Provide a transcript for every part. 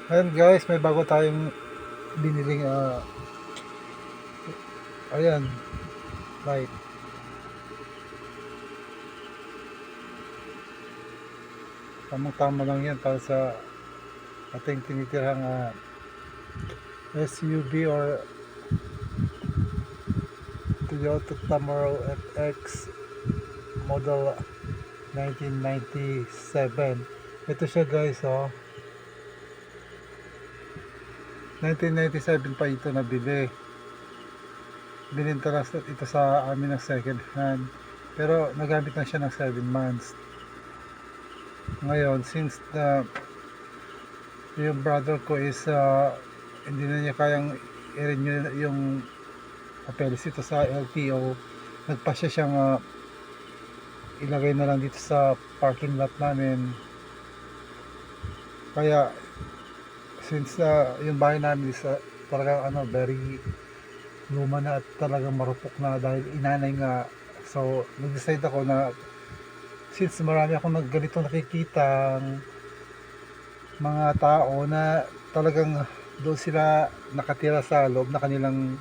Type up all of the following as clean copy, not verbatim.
Ayan guys, may bago tayong biniling ayan, light. Tamang-tama lang yan para sa ating tinitirang SUV or Toyota Camry FX model 1997. Ito siya guys, 1997 pa ito nabili. Bininta na ito sa amin ng second hand, pero nagamit na siya ng 7 months. Ngayon, since yung brother ko is hindi na niya kayang i-renew yung papeles dito sa LTO, nagpasya siyang ilagay na lang dito sa parking lot namin. Kaya since yung bahay namin is talagang very luma na at talagang marupok na dahil inanay nga, so nag-decide ako na since marami akong ganito nakikita mga tao na talagang doon sila nakatira sa loob na kanilang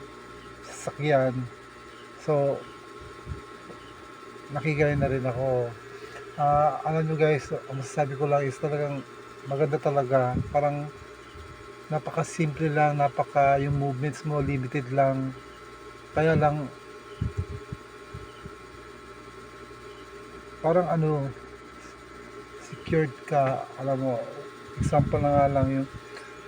sasakyan, so nakigaya na rin ako. Alam nyo guys, ang masasabi ko lang is talagang maganda talaga, parang napaka-simple lang, yung movements mo limited lang, kaya lang parang secured ka. Alam mo, example na nga lang yung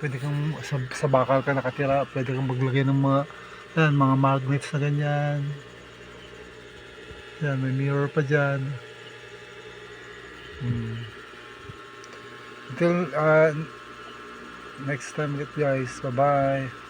pwede kang sa bakal ka nakatira, pwede kang maglagay ng mga magnets na ganyan. Yan, may mirror pa dyan. Until next time ulit guys, bye bye.